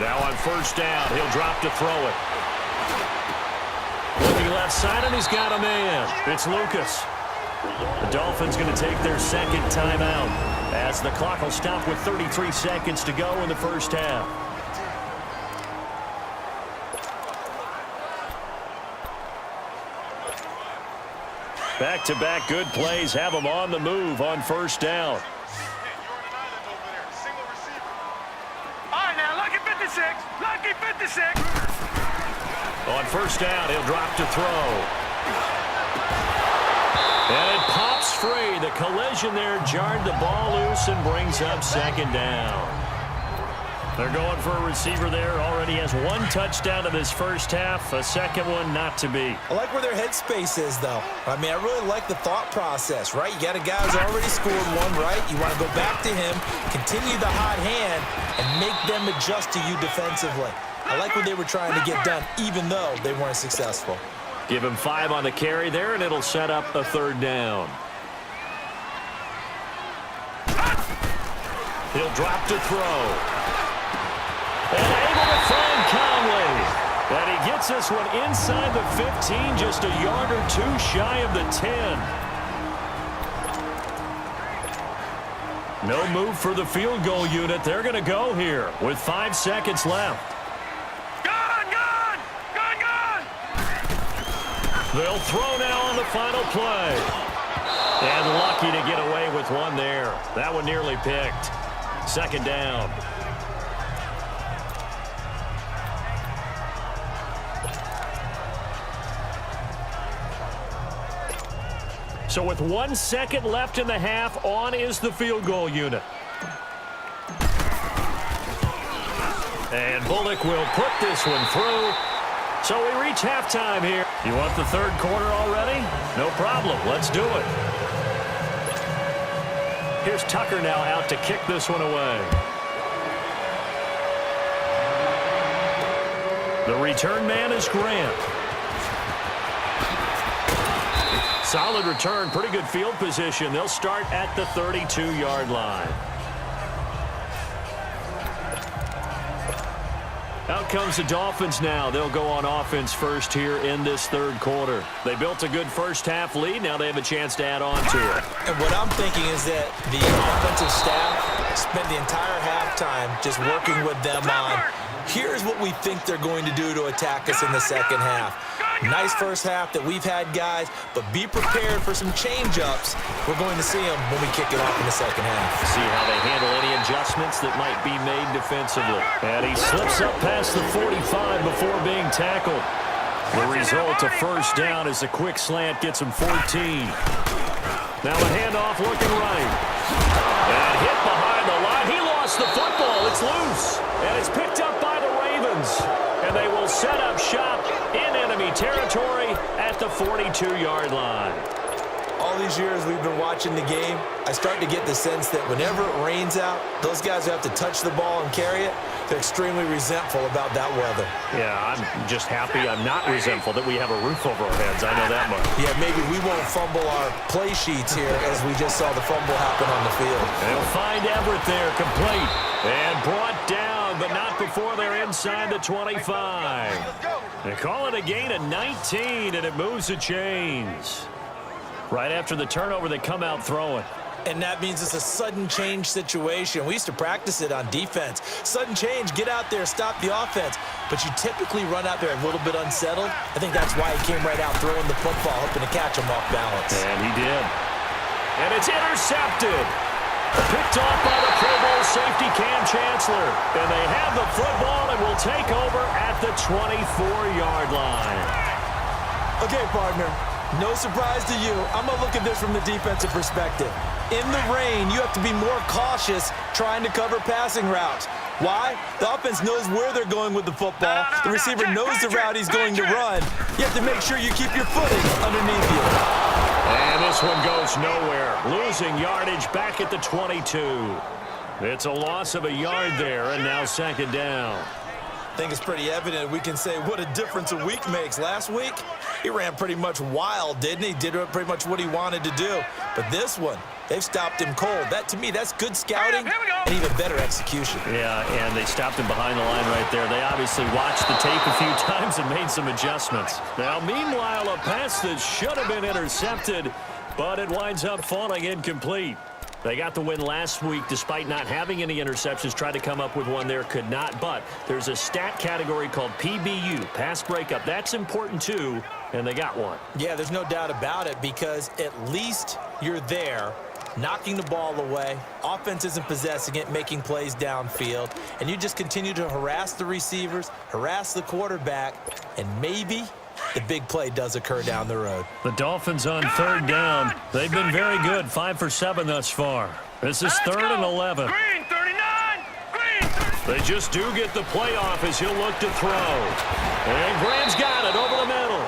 Now on first down, he'll drop to throw it. Looking left side, and he's got a man. It's Lucas. The Dolphins going to take their second timeout as the clock will stop with 33 seconds to go in the first half. Back-to-back good plays have them on the move on first down. All right, now, lucky 56. Lucky 56. On first down, he'll drop to throw. And it pops free. The collision there jarred the ball loose and brings up second down. They're going for a receiver there. Already has one touchdown in this first half. A second one not to be. I like where their headspace is, though. I mean, I really like the thought process, right? You got a guy who's already scored one, right? You want to go back to him, continue the hot hand, and make them adjust to you defensively. I like what they were trying to get done, even though they weren't successful. Give him 5 on the carry there, and it'll set up a third down. He'll drop to throw. And able to find Conley. And he gets this one inside the 15, just a yard or two shy of the 10. No move for the field goal unit. They're going to go here with 5 seconds left. They'll throw now on the final play. And lucky to get away with one there. That one nearly picked. Second down. So with 1 second left in the half, on is the field goal unit. And Bullock will put this one through. So we reach halftime here. You want the third quarter already? No problem. Let's do it. Here's Tucker now out to kick this one away. The return man is Grant. Solid return, pretty good field position. They'll start at the 32-yard line. Out comes the Dolphins now. They'll go on offense first here in this third quarter. They built a good first half lead. Now they have a chance to add on to it. And what I'm thinking is that the offensive staff spent the entire halftime just working with them on, here's what we think they're going to do to attack us in the second half. Nice first half that we've had, guys, but be prepared for some change-ups. We're going to see them when we kick it off in the second half. See how they handle any adjustments that might be made defensively. And he slips up past the 45 before being tackled. The result, a first down as a quick slant gets him 14. Now a handoff looking right. And hit behind the line. He lost the football. It's loose. And it's picked up by the Ravens. And they will set up shop in enemy territory at the 42-yard line. All these years we've been watching the game, I start to get the sense that whenever it rains out, those guys who have to touch the ball and carry it, they're extremely resentful about that weather. Yeah, I'm just happy I'm not resentful that we have a roof over our heads. I know that much. Yeah, maybe we won't fumble our play sheets here as we just saw the fumble happen on the field. They'll find Everett there, complete, and brought down, but not before they're inside the 25. They call it a gain of 19, and it moves the chains. Right after the turnover, they come out throwing. And that means it's a sudden change situation. We used to practice it on defense. Sudden change, get out there, stop the offense. But you typically run out there a little bit unsettled. I think that's why he came right out throwing the football, hoping to catch him off balance. And he did. And it's intercepted. Picked off by the Pro Bowl safety Cam Chancellor. And they have the football and will take over at the 24-yard line. Okay, partner. No surprise to you. I'm going to look at this from the defensive perspective. In the rain, you have to be more cautious trying to cover passing routes. Why? The offense knows where they're going with the football. The receiver knows the route he's going to run. You have to make sure you keep your footing underneath you. And this one goes nowhere. Losing yardage back at the 22. It's a loss of a yard there, and now second down. I think it's pretty evident we can say what a difference a week makes. Last week, he ran pretty much wild, didn't he? Did pretty much what he wanted to do. But this one, They've stopped him cold. That, to me, that's good scouting Here we go. and even better execution. Yeah, and they stopped him behind the line right there. They obviously watched the tape a few times and made some adjustments. Now, meanwhile, a pass that should have been intercepted, but it winds up falling incomplete. They got the win last week despite not having any interceptions. Tried to come up with one there, could not. But there's a stat category called PBU, pass breakup. That's important too, and they got one. Yeah, there's no doubt about it because at least you're there knocking the ball away. Offense isn't possessing it, making plays downfield. And you just continue to harass the receivers, harass the quarterback, and maybe the big play does occur down the road. The Dolphins on third down. They've been very good, 5 for 7 thus far. This is third and 11. Green 39. Green 39. They just do get the play off as he'll look to throw. And Graham's got it over the middle.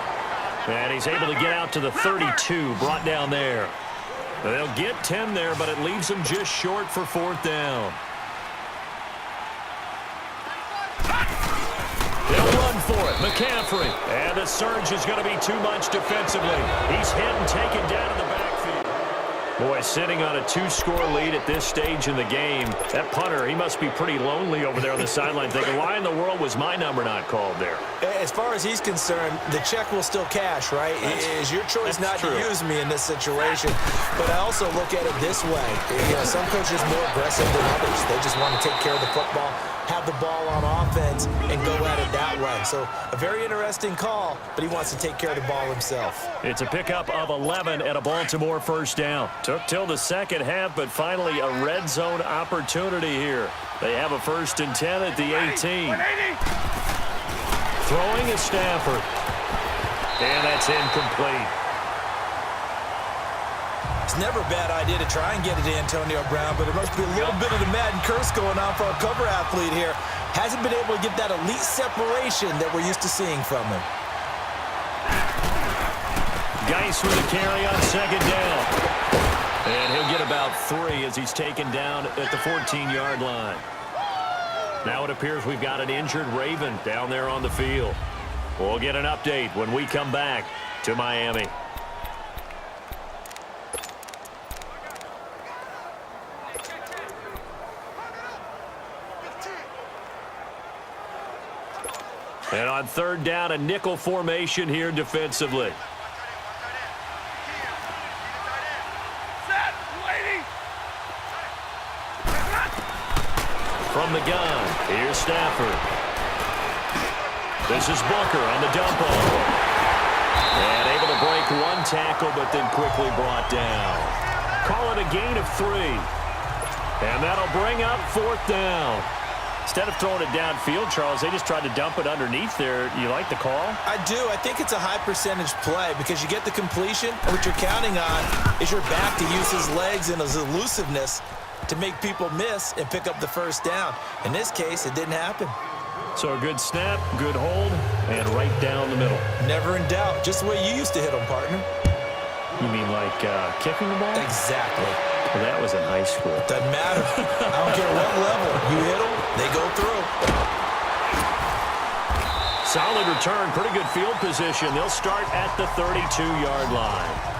And he's able to get out to the 32, brought down there. They'll get 10 there, but it leaves them just short for fourth down. He'll run for it. McCaffrey. And the surge is going to be too much defensively. He's hit and taken down in the backfield. Boy, sitting on a 2-score lead at this stage in the game. That punter, he must be pretty lonely over there on the sideline thinking, why in the world was my number not called there? As far as he's concerned, the check will still cash, right? It is your choice not to use me in this situation. But I also look at it this way. You know, some coaches are more aggressive than others. They just want to take care of the football, have the ball on offense, and go at it that way. So a very interesting call, but he wants to take care of the ball himself. It's a pickup of 11 at a Baltimore first down. Took till the second half, but finally a red zone opportunity here. They have a 1st and 10 at the 18. 180. Throwing is Stafford. And that's incomplete. It's never a bad idea to try and get it to Antonio Brown, but it must be a little bit of the Madden curse going on for our cover athlete here. Hasn't been able to get that elite separation that we're used to seeing from him. Geis with a carry on second down. And he'll get about 3 as he's taken down at the 14-yard line. Now it appears we've got an injured Raven down there on the field. We'll get an update when we come back to Miami. And on third down, a nickel formation here defensively. Set. Lady. From the gun, here's Stafford. This is Booker on the dump off. And able to break one tackle, but then quickly brought down. Call it a gain of 3. And that'll bring up fourth down. Instead of throwing it downfield, Charles, they just tried to dump it underneath there. You like the call? I do. I think it's a high percentage play because you get the completion, and what you're counting on is your back to use his legs and his elusiveness to make people miss and pick up the first down. In this case, it didn't happen. So a good snap, good hold, and right down the middle. Never in doubt. Just the way you used to hit them, partner. You mean like kicking the ball? Exactly. Well, that was in high school. Doesn't matter. I don't care what level. You hit them, they go through. Solid return, pretty good field position. They'll start at the 32-yard line.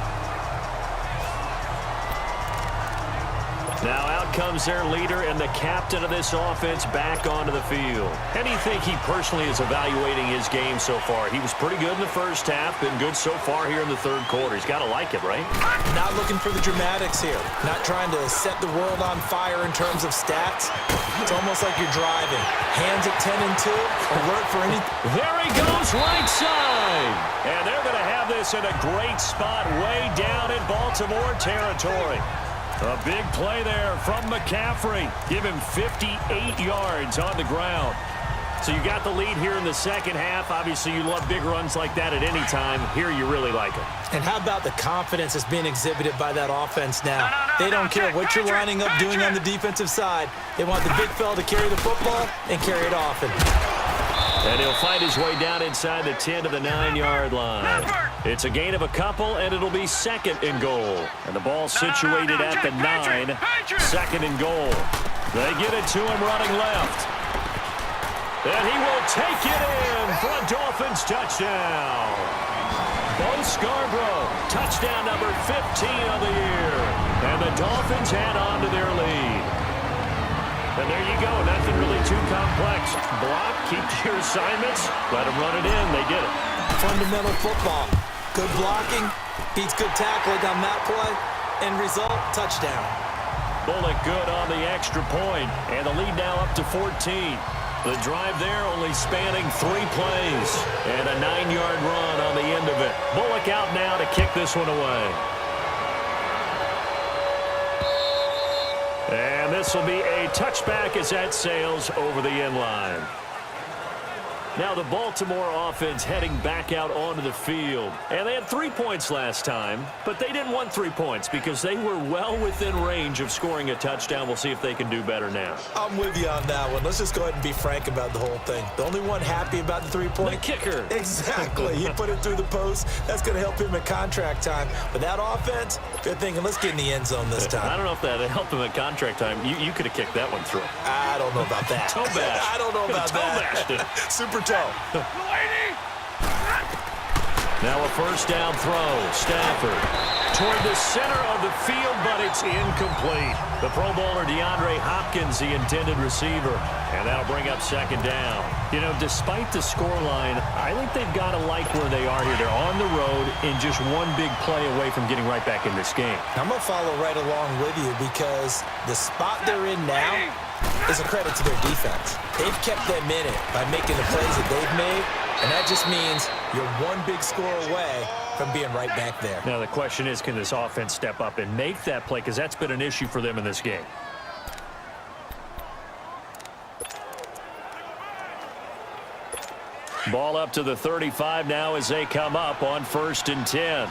Now out comes their leader and the captain of this offense back onto the field. How do you think he personally is evaluating his game so far? He was pretty good in the first half, been good so far here in the third quarter. He's got to like it, right? Not looking for the dramatics here. Not trying to set the world on fire in terms of stats. It's almost like you're driving. Hands at 10 and 2, alert for any... There he goes, right side. And they're going to have this in a great spot way down in Baltimore territory. A big play there from McCaffrey. Give him 58 yards on the ground. So you got the lead here in the second half. Obviously, you love big runs like that at any time. Here, you really like it. And how about the confidence that's being exhibited by that offense now? They don't care what you're lining up doing on the defensive side. They want the big fella to carry the football and carry it often. And he'll find his way down inside the 10 to the 9-yard line. It's a gain of a couple, and it'll be second and goal. And the ball situated at the 9, second and goal. They get it to him running left. And he will take it in for a Dolphins touchdown. Bo Scarborough, touchdown number 15 of the year. And the Dolphins add on to their lead. And there you go. Nothing really too complex. Block, keep to your assignments, let them run it in. They did it. Fundamental football. Good blocking beats good tackling on that play. End result, touchdown. Bullock good on the extra point, and the lead now up to 14. The drive there only spanning 3 plays, and a 9-yard run on the end of it. Bullock out now to kick this one away. And this will be a touchback as that sails over the end line. Now the Baltimore offense heading back out onto the field. And they had 3 points last time, but they didn't want 3 points because they were well within range of scoring a touchdown. We'll see if they can do better now. I'm with you on that one. Let's just go ahead and be frank about the whole thing. The only one happy about the 3-point? The kicker. Exactly. He put it through the post. That's going to help him at contract time. But that offense, they're thinking, let's get in the end zone this time. I don't know if that helped him at contract time. You could have kicked that one through. I don't know about that. Toe bash. I don't know about that. Super toe. Now a first down throw. Stafford toward the center of the field, but it's incomplete. The Pro Bowler DeAndre Hopkins, the intended receiver, and that'll bring up second down. You know, despite the scoreline, I think they've got to like where they are here. They're on the road and just one big play away from getting right back in this game. I'm going to follow right along with you because the spot they're in now is a credit to their defense. They've kept them in it by making the plays that they've made, and that just means you're one big score away from being right back there. Now the question is, can this offense step up and make that play? Because that's been an issue for them in this game. Ball up to the 35 now as they come up on 1st and 10.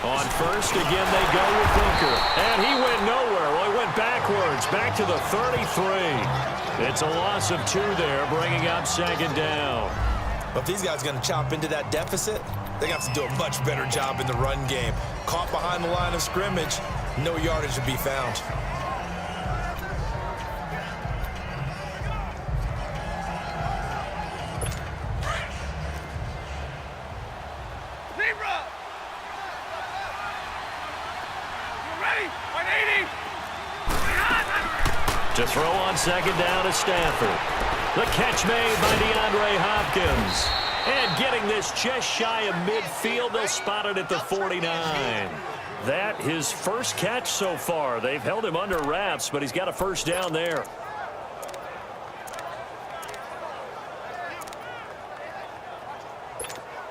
On first, again, they go with Bunker. And he went nowhere. Well, he went backwards, back to the 33. It's a loss of 2 there, bringing up second down. But if these guys are going to chop into that deficit, they got to do a much better job in the run game. Caught behind the line of scrimmage, no yardage to be found. To throw on second down is Stafford. The catch made by DeAndre Hopkins. And getting this just shy of midfield, they'll spot it at the 49. That his first catch so far. They've held him under wraps, but he's got a first down there.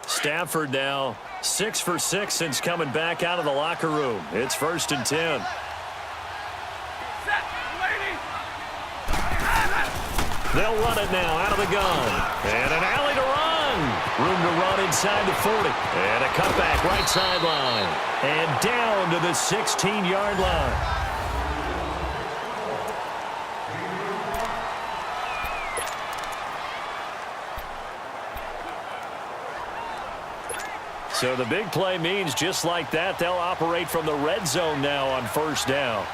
Stafford now 6 for 6 since coming back out of the locker room. It's 1st and 10. They'll run it now out of the gun. And an alley to run. Room to run inside the 40. And a cutback right sideline. And down to the 16-yard line. So the big play means just like that, they'll operate from the red zone now on first down.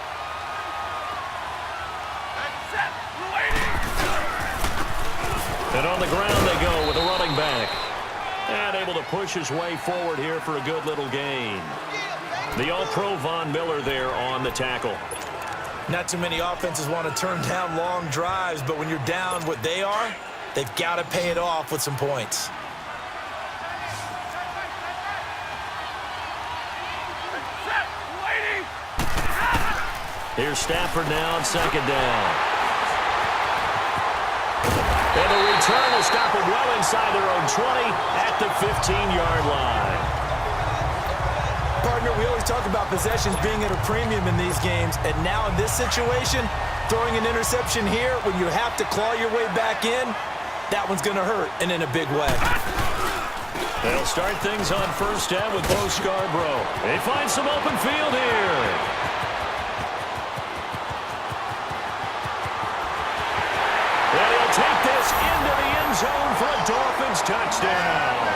And on the ground they go with a running back. And able to push his way forward here for a good little gain. The All-Pro Von Miller there on the tackle. Not too many offenses want to turn down long drives, but when you're down what they are, they've got to pay it off with some points. Here's Stafford now on second down. And the return will stop them well inside their own 20 at the 15-yard line. Partner, we always talk about possessions being at a premium in these games, and now in this situation, throwing an interception here when you have to claw your way back in, that one's going to hurt, and in a big way. They'll start things on first down with Bo Scarborough. They find some open field here. Take this into the end zone for a Dolphins touchdown.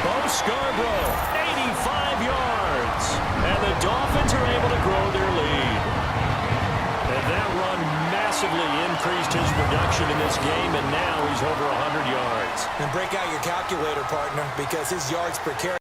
Bo Scarborough, 85 yards. And the Dolphins are able to grow their lead. And that run massively increased his production in this game, and now he's over 100 yards. And break out your calculator, partner, because his yards per carry